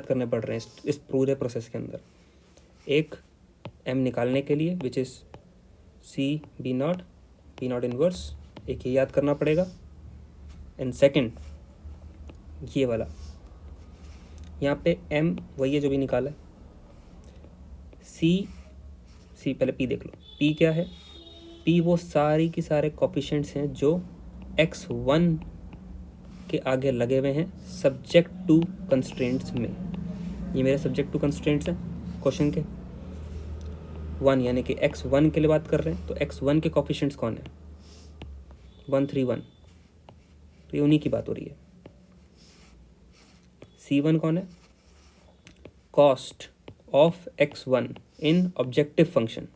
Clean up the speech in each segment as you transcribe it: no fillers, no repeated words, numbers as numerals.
करने पड़ रहे हैं इस पूरे प्रोसेस के अंदर। एक m निकालने के लिए which is C B not inverse, एक ये याद करना पड़ेगा। एंड सेकंड ये वाला, यहाँ पे m वही है जो भी निकाला है, सी पहले p देख लो, p क्या है, p वो सारी की सारे कोफिशिएंट्स हैं जो x1 के आगे लगे हुए हैं सब्जेक्ट टू कंस्ट्रेंट्स में। ये मेरे सब्जेक्ट टू कंस्ट्रेंट्स हैं क्वेश्चन के 1, यानी कि x1 के लिए बात कर रहे हैं, तो x1 के कोफिशिएंट्स कौन है, 1 3 1, तो ये उन्हीं की बात हो रही है। c1 कौन है, cost of x1 in objective function.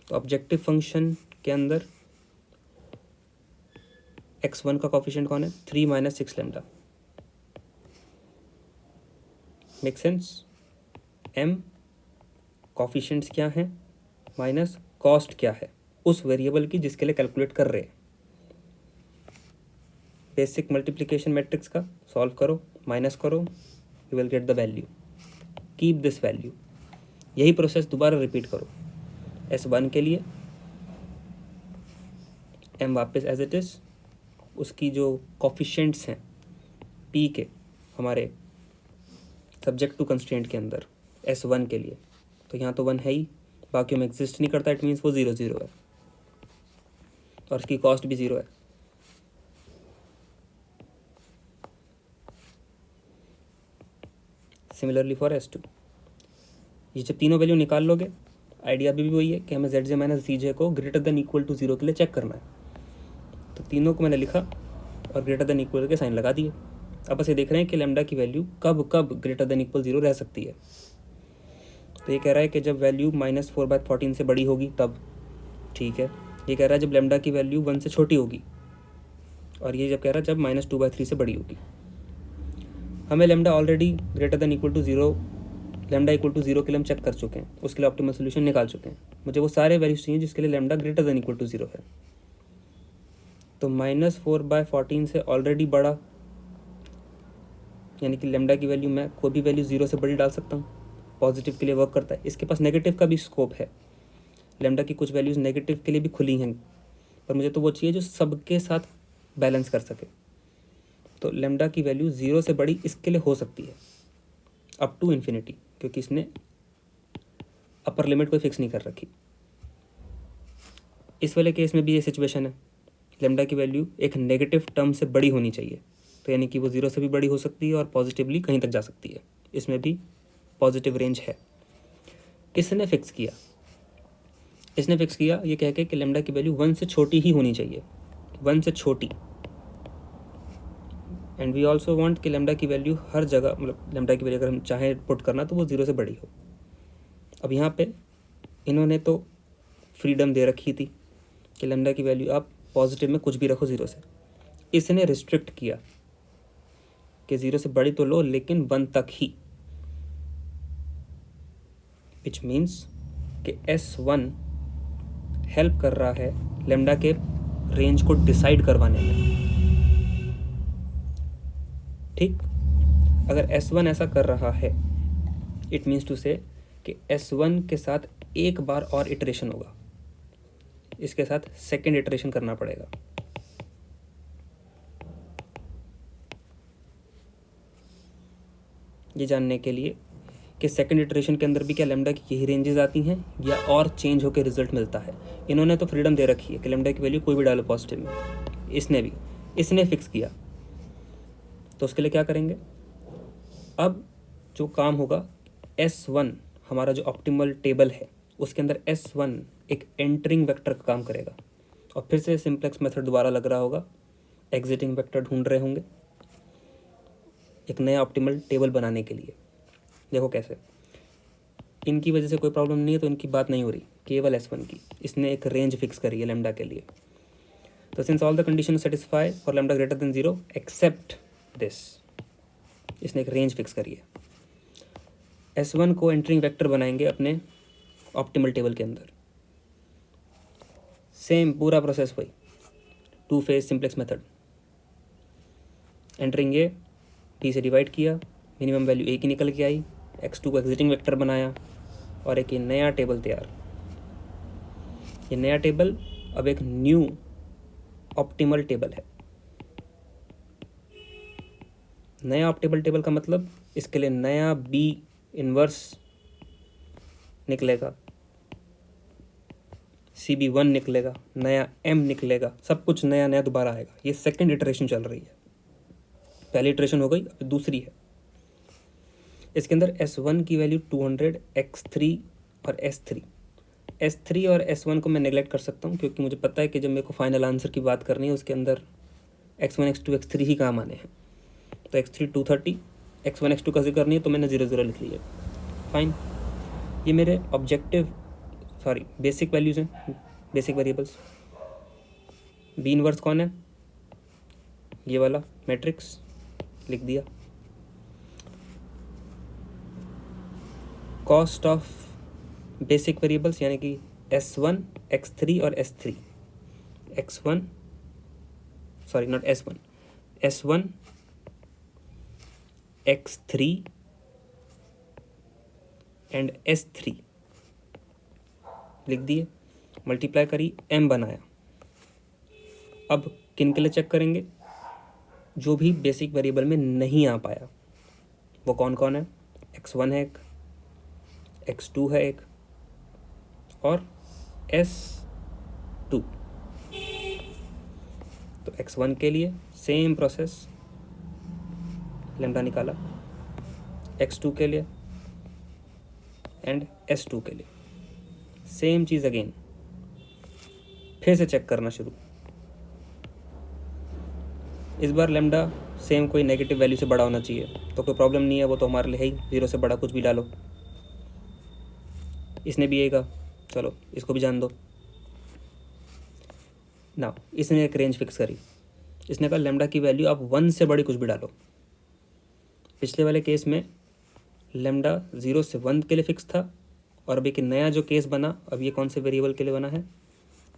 तो ऑब्जेक्टिव फंक्शन के अंदर x1 का कोफिशिएंट कौन है, 3 - 6 lambda. Make sense. m coefficients क्या हैं माइनस कॉस्ट क्या है उस वेरिएबल की जिसके लिए कैलकुलेट कर रहे हैं। बेसिक मल्टीप्लिकेशन मैट्रिक्स का सॉल्व करो, माइनस करो, you will get the value, keep this value. यही प्रोसेस दोबारा रिपीट करो। S1 के लिए m वापस एज इट इज़, उसकी जो कोफिशिएंट्स हैं p के हमारे सब्जेक्ट टू कंस्ट्रेंट के अंदर S1 के लिए, तो यहाँ तो 1 है ही, बाकी में एग्जिस्ट नहीं करता, इट मीन्स वो 0 0 है और उसकी कॉस्ट भी 0 है। सिमिलरली फॉर S2, ये जब तीनों वैल्यू निकाल लोगे, आइडिया भी वही है कि हमें ZJ - ZJ को ग्रेटर देन इक्वल टू 0 के लिए चेक करना है। तो तीनों को मैंने लिखा और ग्रेटर देन इक्वल के साइन लगा दिए। अब बस ये देख रहे हैं कि लैम्डा की वैल्यू कब कब ग्रेटर देन इक्वल 0 रह सकती है। तो ये कह रहा है कि जब वैल्यू -4/14 से बड़ी होगी तब, ठीक है। ये कह रहा है जब लैम्डा की वैल्यू 1 से छोटी होगी, और ये जब कह रहा है जब -2/3 से बड़ी होगी। हमें lambda already greater than equal to 0, lambda equal to 0 के लिए हम चेक कर चुके हैं, उसके लिए ऑप्टिमल सोल्यूशन निकाल चुके हैं। मुझे वो सारे वैल्यूज चाहिए जिसके लिए lambda greater than equal to 0 है। तो -4/14 से ऑलरेडी बड़ा, यानी कि लैम्डा की वैल्यू मैं कोई भी वैल्यू 0 से बड़ी डाल सकता हूँ, पॉजिटिव के लिए वर्क करता है। इसके पास नेगेटिव का भी स्कोप है, लैम्डा की कुछ वैल्यूज़ नेगेटिव के लिए भी खुली हैं, पर मुझे तो वो चाहिए जो सबके साथ बैलेंस कर सके। तो लैम्डा की वैल्यू 0 से बड़ी इसके लिए हो सकती है अप टू इन्फिनिटी, क्योंकि इसने अपर लिमिट कोई फिक्स नहीं कर रखी। इस वाले केस में भी ये सिचुएशन है, लैम्डा की वैल्यू एक नेगेटिव टर्म से बड़ी होनी चाहिए, तो यानी कि वो 0 से भी बड़ी हो सकती है और पॉजिटिवली कहीं तक जा सकती है, इसमें भी पॉजिटिव रेंज है। किसने फिक्स किया, इसने फिक्स किया ये कह के कि लैम्डा की वैल्यू 1 से छोटी ही होनी चाहिए, 1 से छोटी। एंड वी ऑल्सो वांट कि लैम्डा की वैल्यू हर जगह, मतलब लैम्डा की वैल्यू अगर हम चाहें पुट करना तो वो 0 से बड़ी हो। अब यहाँ पे इन्होंने तो फ्रीडम दे रखी थी कि लैम्डा की वैल्यू आप पॉजिटिव में कुछ भी रखो 0 से। इसने रिस्ट्रिक्ट किया कि 0 से बड़ी तो लो लेकिन 1 तक ही, विच मीन्स कि S1 हेल्प कर रहा है लैम्डा के रेंज को डिसाइड करवाने में, ठीक। अगर S1 ऐसा कर रहा है, इट मीन्स टू से कि S1 के साथ एक बार और इटरेशन होगा, इसके साथ सेकेंड इटरेशन करना पड़ेगा। ये जानने के लिए कि सेकंड इटरेशन के अंदर भी क्या लैम्डा की यही रेंजेस आती हैं या और चेंज होकर रिजल्ट मिलता है। इन्होंने तो फ्रीडम दे रखी है कि लैम्डा की वैल्यू कोई भी डालो पॉजिटिव में, इसने फिक्स किया। तो उसके लिए क्या करेंगे, अब जो काम होगा, S1 हमारा जो ऑप्टिमल टेबल है उसके अंदर S1 एक एंटरिंग वेक्टर का काम करेगा, और फिर से सिंप्लेक्स मेथड दोबारा लग रहा होगा, एग्जिटिंग वेक्टर ढूंढ रहे होंगे एक नया ऑप्टिमल टेबल बनाने के लिए। देखो कैसे, इनकी वजह से कोई प्रॉब्लम नहीं है तो इनकी बात नहीं हो रही, केवल S1 की। इसने एक रेंज फिक्स करी है लैम्डा के लिए। तो since all the condition satisfy for lambda greater than 0 except this, इसने एक रेंज फिक्स करी है। S1 को एंटरिंग वेक्टर बनाएंगे अपने ऑप्टिमल टेबल के अंदर। सेम पूरा प्रोसेस वही, 2 फेज सिंप्लेक्स मेथड। एंटरिंग ए, P से डिवाइड किया, मिनिमम वैल्यू एक ही निकल के आई, x2 को एग्जिटिंग वेक्टर बनाया और एक ये नया टेबल तैयार। ये नया टेबल अब एक न्यू ऑप्टिमल टेबल है। नया ऑप्टिमल टेबल का मतलब इसके लिए नया बी इन्वर्स निकलेगा, CB1 निकलेगा, नया M निकलेगा, सब कुछ नया नया दोबारा आएगा। ये सेकंड इटरेशन चल रही है। पहली इटरेशन हो गई, अब दूसरी है। इसके अंदर S1 की वैल्यू 200, X3 और S3 और S1 को मैं नेगलेक्ट कर सकता हूँ, क्योंकि मुझे पता है कि जब मेरे को फाइनल आंसर की बात करनी है उसके अंदर X1 X2 X3 ही काम आने हैं। तो X3 230, X1 X2 का जिक्र नहीं है तो मैंने 0 लिख लिया। फाइन, ये मेरे बेसिक वैल्यूज़ हैं, बेसिक वेरिएबल्स। बी इनवर्स कौन है? ये वाला मैट्रिक्स लिख दिया। कॉस्ट ऑफ बेसिक वेरिएबल्स यानी कि S1 X3 और S1 S1 X3 and S3 लिख दिए, मल्टीप्लाई करी, M बनाया। अब किन के लिए चेक करेंगे? जो भी बेसिक वेरिएबल में नहीं आ पाया वो कौन कौन है? X1 है एक, X2 है एक और S2। तो X1 के लिए सेम प्रोसेस, लैम्डा निकाला, X2 के लिए एंड S2 के लिए सेम चीज़ अगेन, फिर से चेक करना शुरू। इस बार लैम्डा सेम कोई नेगेटिव वैल्यू से बड़ा होना चाहिए, तो कोई प्रॉब्लम नहीं है, वो तो हमारे लिए है ही, 0 से बड़ा कुछ भी डालो। इसने भी आएगा, चलो इसको भी जान दो ना। इसने एक रेंज फिक्स करी, इसने कहा लैम्डा की वैल्यू आप 1 से बड़ी कुछ भी डालो। पिछले वाले केस में लैम्डा 0 से 1 के लिए फिक्स था, और अभी कि नया जो केस बना, अब ये कौन से वेरिएबल के लिए बना है?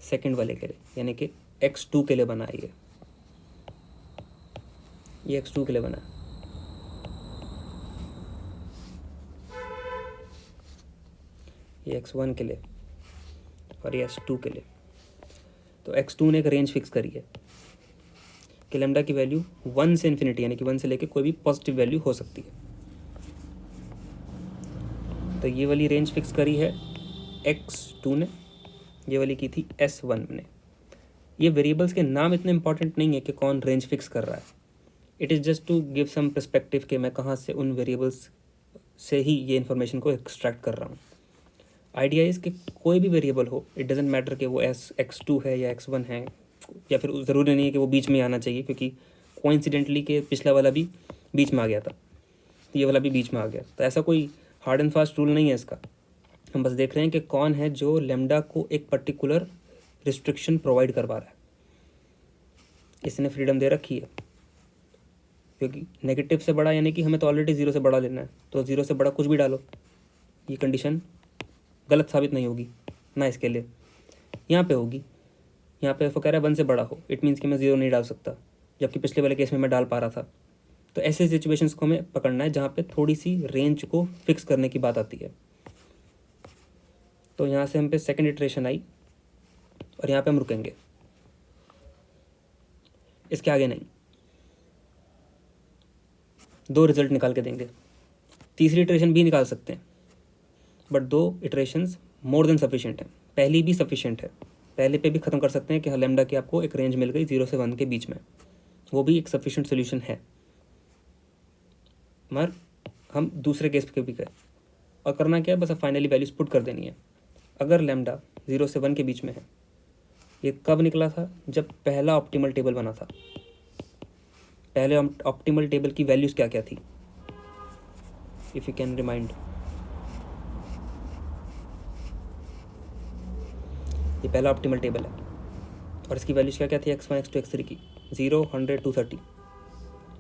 सेकंड वाले के लिए, यानी कि X2 के लिए बना है। ये X2 के लिए बना है। ये X1 के लिए और ये S2 के लिए। तो X2 ने एक रेंज फिक्स करी है कि लैम्डा की वैल्यू 1 से इन्फिनिटी यानी कि 1 से लेके कोई भी पॉजिटिव वैल्यू हो सकती है। तो ये वाली रेंज फिक्स करी है X2 ने, ये वाली की थी S1 ने। ये वेरिएबल्स के नाम इतने इंपॉर्टेंट नहीं है कि कौन रेंज फिक्स कर रहा है। It is just to give some perspective कि मैं कहाँ से उन वेरिएबल्स से ही ये इन्फॉर्मेशन को एक्सट्रैक्ट कर रहा हूँ। आइडिया इज़ कि कोई भी वेरिएबल हो, इट डजेंट मैटर कि वो X2 है या X1 है, या फिर ज़रूरी नहीं है कि वो बीच में आना चाहिए, क्योंकि कोइंसिडेंटली के पिछला वाला भी बीच में आ गया था, तो ये वाला भी बीच में आ गया। तो ऐसा कोई हार्ड एंड फास्ट रूल नहीं है इसका। हम बस देख रहे हैं कि कौन है जो लैम्डा को एक पर्टिकुलर रिस्ट्रिक्शन प्रोवाइड करवा रहा है। इसने फ्रीडम दे रखी है, क्योंकि नेगेटिव से बड़ा यानी कि हमें तो ऑलरेडी 0 से बड़ा लेना है, तो 0 से बड़ा कुछ भी डालो, ये कंडीशन गलत साबित नहीं होगी ना इसके लिए। यहाँ पे होगी, यहाँ पे वो कह रहा है 1 से बड़ा हो, इट मीन्स कि मैं 0 नहीं डाल सकता, जबकि पिछले वाले केस में मैं डाल पा रहा था। तो ऐसे सिचुएशंस को हमें पकड़ना है जहाँ पे थोड़ी सी रेंज को फिक्स करने की बात आती है। तो यहाँ से हम पे सेकंड इटरेशन आई और यहाँ पे हम रुकेंगे, इसके आगे नहीं। 2 रिजल्ट निकाल के देंगे, तीसरी इटरेशन भी निकाल सकते हैं, but 2 iterations more than sufficient है। पहली भी सफिशिएंट है, पहले पे भी ख़त्म कर सकते हैं कि हाँ लैम्डा की आपको एक रेंज मिल गई 0 से 1 के बीच में, वो भी एक सफिशिएंट सोल्यूशन है। मगर हम दूसरे केस पे भी गए, और करना क्या है, बस अब फाइनली वैल्यूज पुट कर देनी है। अगर लैम्डा 0 से 1 के बीच में है, ये कब निकला था? जब पहला ऑप्टिमल टेबल बना था। पहले ऑप्टिमल टेबल की वैल्यूज़ क्या क्या थी, इफ़ यू कैन रिमाइंड। ये पहला ऑप्टिमल टेबल है और इसकी वैल्यूज़ क्या क्या थी? X1 X2 X3 की 0, 100, 230,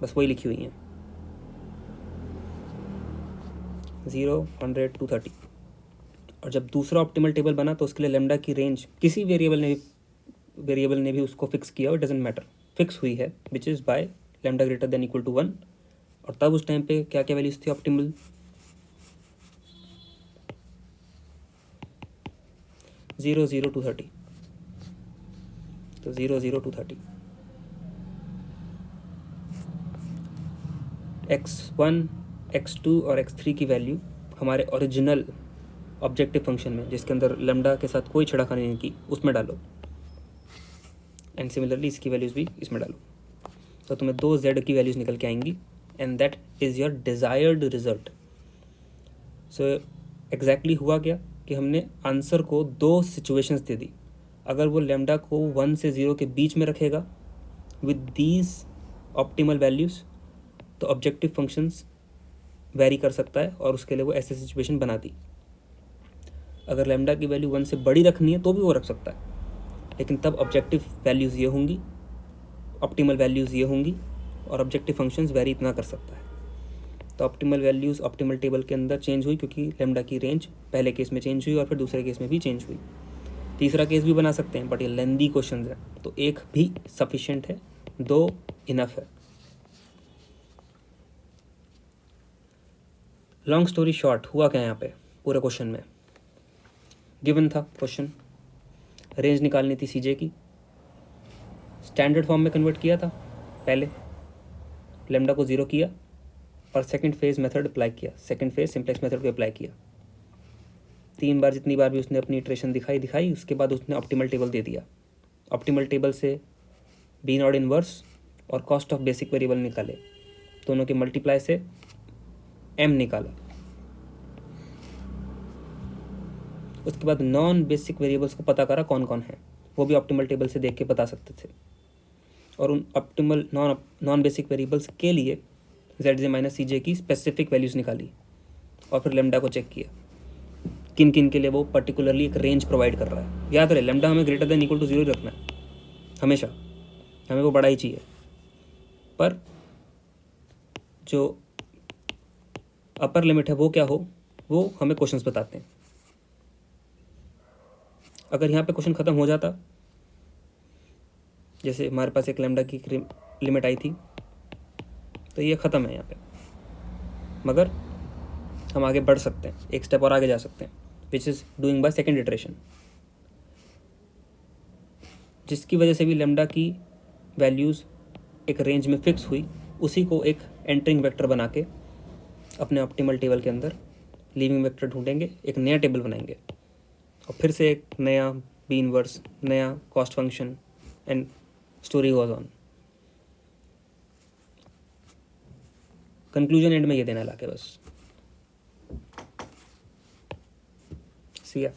बस वही लिखी हुई हैं, 0, 100, 230। और जब दूसरा ऑप्टिमल टेबल बना तो उसके लिए लैम्डा की रेंज किसी वेरिएबल ने भी उसको फिक्स किया, और डजेंट मैटर, फिक्स हुई है, which is by lambda greater than equal to 1 और तब उस टाइम पे क्या क्या वैल्यूज थी ऑप्टिमल, 0 0 to 30, तो 0 0 to 30, x1 x2 और x3 की वैल्यू हमारे ओरिजिनल ऑब्जेक्टिव फंक्शन में जिसके अंदर लैम्डा के साथ कोई छेड़खानी नहीं की उसमें डालो, एंड सिमिलरली इसकी वैल्यूज़ भी इसमें डालो, तो तुम्हें 2 z की वैल्यूज़ निकल के आएंगी, and that is your desired result. So exactly हुआ क्या कि हमने आंसर को 2 सिचुएशंस दे दी। अगर वो लैम्डा को 1 से 0 के बीच में रखेगा विद दीज ऑप्टिमल वैल्यूज़, तो ऑब्जेक्टिव फंक्शंस वेरी कर सकता है और उसके लिए वो ऐसे सिचुएशन बना दी। अगर लैम्डा की वैल्यू 1 से बड़ी रखनी है तो भी वो रख सकता है, लेकिन तब ऑब्जेक्टिव वैल्यूज़ ये होंगी, ऑप्टिमल वैल्यूज़ ये होंगी, और ऑब्जेक्टिव फंक्शंस वेरी इतना कर सकता है। तो ऑप्टिमल वैल्यूज़ ऑप्टिमल टेबल के अंदर चेंज हुई क्योंकि लैम्डा की रेंज पहले केस में चेंज हुई और फिर दूसरे केस में भी चेंज हुई। तीसरा केस भी बना सकते हैं बट ये लेंदी क्वेश्चन है, तो एक भी सफिशिएंट है, 2 इनफ है। लॉन्ग स्टोरी शॉर्ट, हुआ क्या यहाँ पे पूरे क्वेश्चन में, गिवन था क्वेश्चन, रेंज निकालनी थी सीजे की, स्टैंडर्ड फॉर्म में कन्वर्ट किया था पहले, लैम्डा को 0 किया और सेकंड फेज मेथड अप्लाई किया, सेकंड फेज सिंप्लेक्स मेथड को अप्लाई किया 3 बार, जितनी बार भी उसने अपनी इटरेशन दिखाई उसके बाद उसने ऑप्टिमल टेबल दे दिया। ऑप्टिमल टेबल से बी नॉट इनवर्स और कॉस्ट ऑफ बेसिक वेरिएबल निकाले, दोनों के मल्टीप्लाई से एम निकाला। उसके बाद नॉन बेसिक वेरिएबल्स को पता करा कौन कौन है, वो भी ऑप्टिमल टेबल से देख के बता सकते थे, और उन ऑप्टिमल नॉन बेसिक वेरिएबल्स के लिए ZJ माइनस CJ की स्पेसिफिक वैल्यूज़ निकाली और फिर लैम्डा को चेक किया किन किन के लिए वो पर्टिकुलरली एक रेंज प्रोवाइड कर रहा है। याद रहे लैम्डा हमें ग्रेटर देन इक्वल टू 0 रखना है हमेशा, हमें वो बड़ा ही चाहिए, पर जो अपर लिमिट है वो क्या हो वो हमें क्वेश्चंस बताते हैं। अगर यहाँ पे क्वेश्चन ख़त्म हो जाता, जैसे हमारे पास एक लैम्डा की लिमिट आई थी, तो ये ख़त्म है यहाँ पे, मगर हम आगे बढ़ सकते हैं, एक स्टेप और आगे जा सकते हैं, which is doing by second iteration, जिसकी वजह से भी लैम्डा की वैल्यूज़ एक रेंज में फिक्स हुई, उसी को एक एंटरिंग वेक्टर बना के अपने ऑप्टिमल टेबल के अंदर लीविंग वेक्टर ढूंढेंगे, एक नया टेबल बनाएंगे और फिर से एक नया बी इनवर्स, नया cost function, and story goes on. Conclusion and में ये देना लाके बस, सी या।